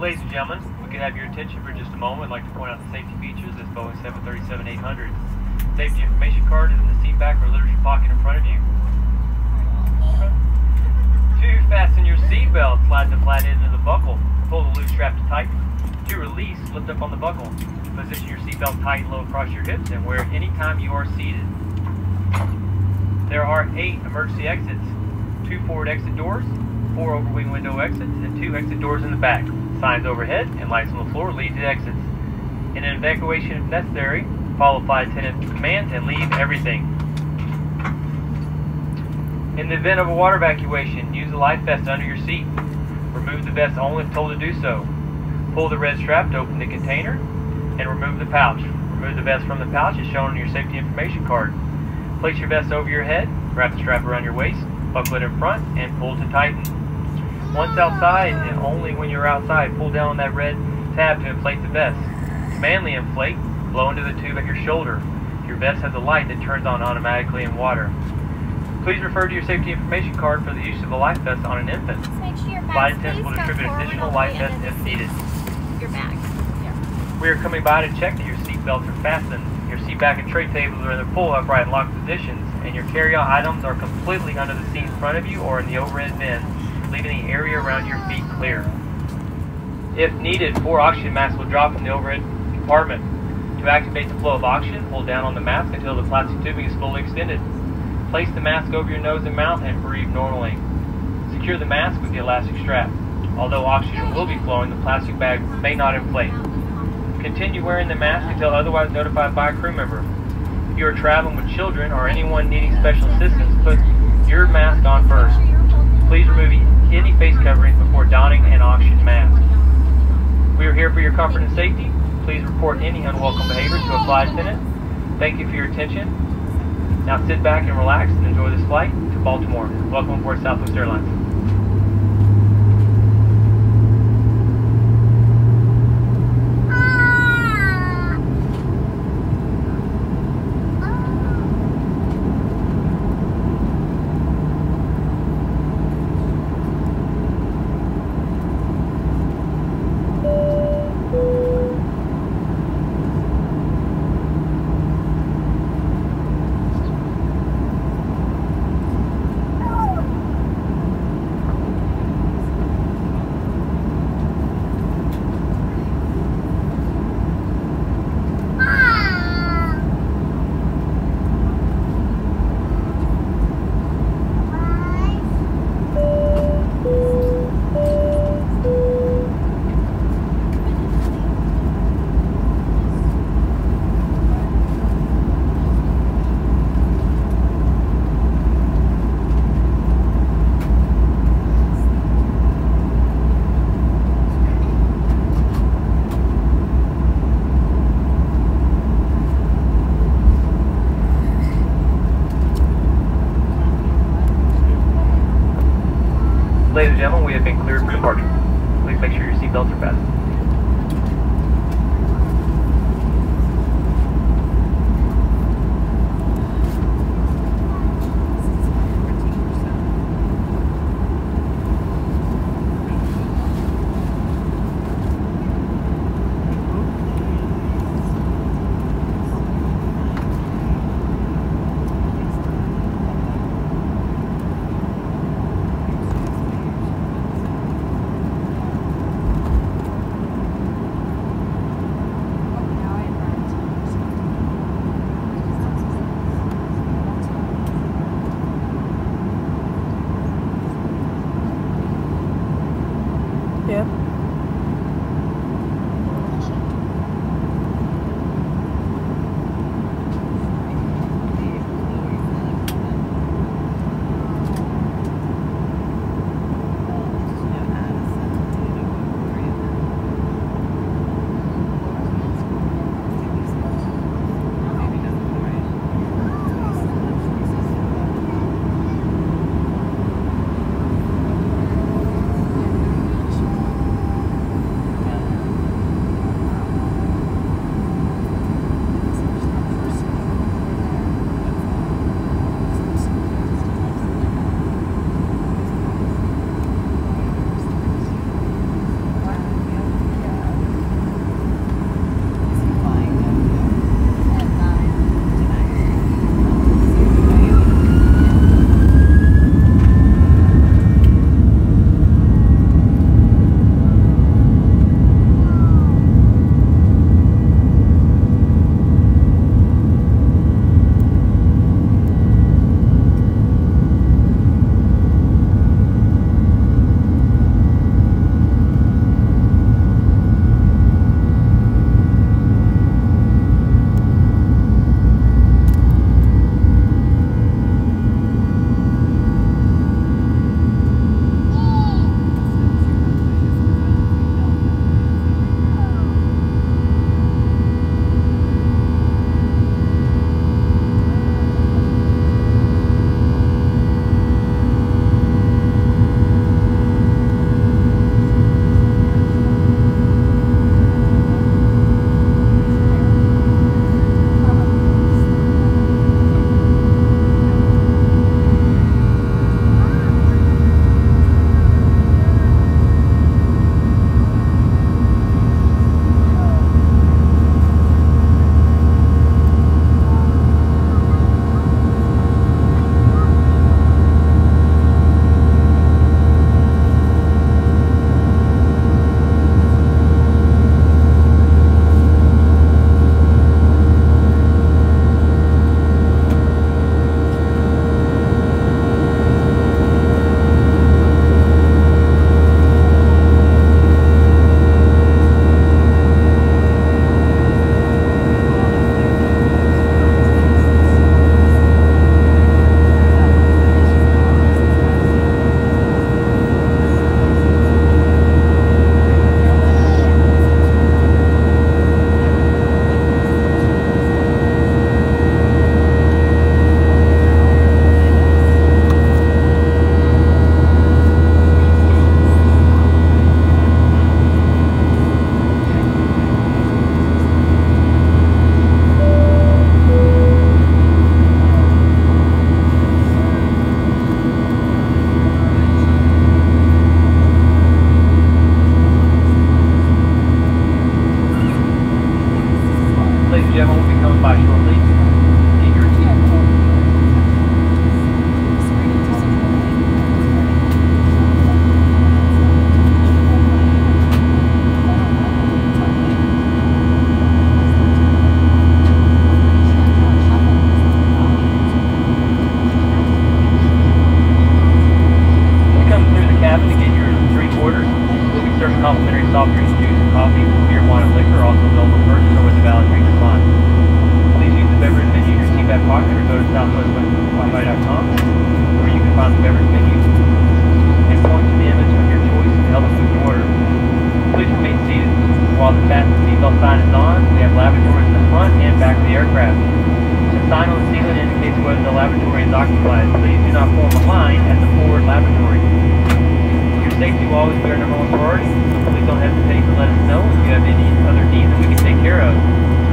Ladies and gentlemen, we can have your attention for just a moment. I'd like to point out the safety features of this Boeing 737-800. Safety information card is in the seat back or literature pocket in front of you. To fasten your seatbelt, slide the flat end of the buckle. Pull the loose strap to tighten. To release, lift up on the buckle. Position your seatbelt tight and low across your hips and wear it anytime you are seated. There are 8 emergency exits, 2 forward exit doors, 4 overwing window exits, and 2 exit doors in the back. Signs overhead and lights on the floor lead to exits. In an evacuation if necessary, follow flight attendant commands and leave everything. In the event of a water evacuation, use the life vest under your seat. Remove the vest only if told to do so. Pull the red strap to open the container and remove the pouch. Remove the vest from the pouch as shown on your safety information card. Place your vest over your head, wrap the strap around your waist, buckle it in front, and pull to tighten. Once outside, and only when you're outside, pull down on that red tab to inflate the vest. Manually inflate, blow into the tube at your shoulder. Your vest has a light that turns on automatically in water. Please refer to your safety information card for the use of a life vest on an infant. Flight attendants will distribute additional life vests if needed. Your bag. Here. We are coming by to check that your seat belts are fastened. Your seat back and tray tables are in their full upright and locked positions, and your carry-on items are completely under the seat in front of you or in the overhead bin, leaving the area around your feet clear. If needed, 4 oxygen masks will drop from the overhead compartment. To activate the flow of oxygen, hold down on the mask until the plastic tubing is fully extended. Place the mask over your nose and mouth and breathe normally. Secure the mask with the elastic strap. Although oxygen will be flowing, the plastic bag may not inflate. Continue wearing the mask until otherwise notified by a crew member. If you are traveling with children or anyone needing special assistance, put your mask on first. Please remove any face coverings before donning an oxygen mask. We are here for your comfort and safety. Please report any unwelcome behavior to a flight attendant. Thank you for your attention. Now sit back and relax and enjoy this flight to Baltimore. Welcome aboard Southwest Airlines. Ladies and gentlemen, we have been cleared for departure. Please make sure your seatbelts are fastened. go to southwestwi.com, where you can find the beverage menu and point to the image of your choice to help us with your order. Please remain seated. While the fasten seatbelt sign is on, we have lavatories in the front and back of the aircraft. The sign on the ceiling indicates whether the lavatory is occupied. Please do not form a line at the forward lavatory. Your safety will always be our number one priority. Please don't hesitate to let us know if you have any other needs that we can take care of.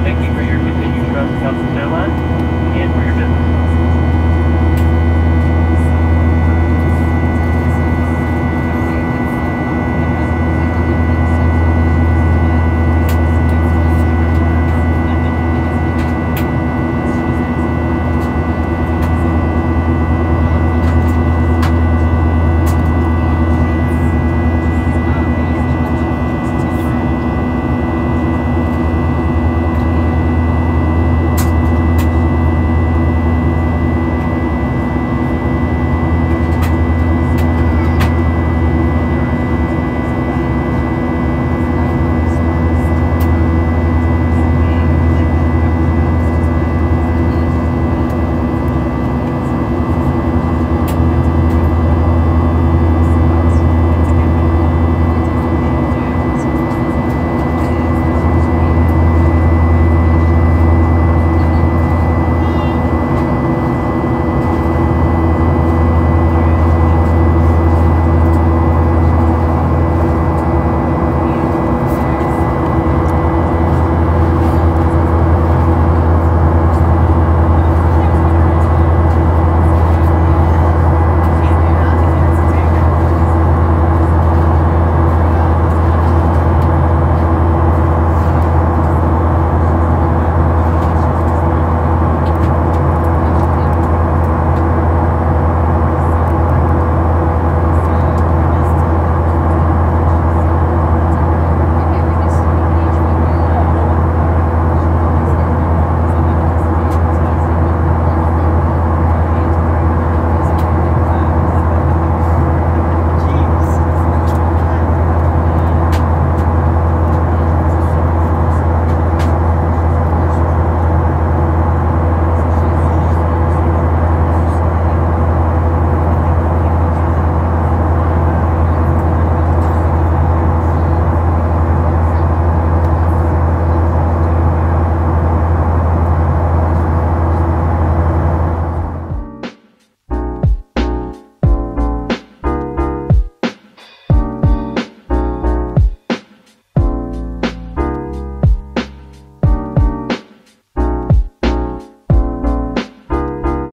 Thank you for your continued trust in Southwest Airlines.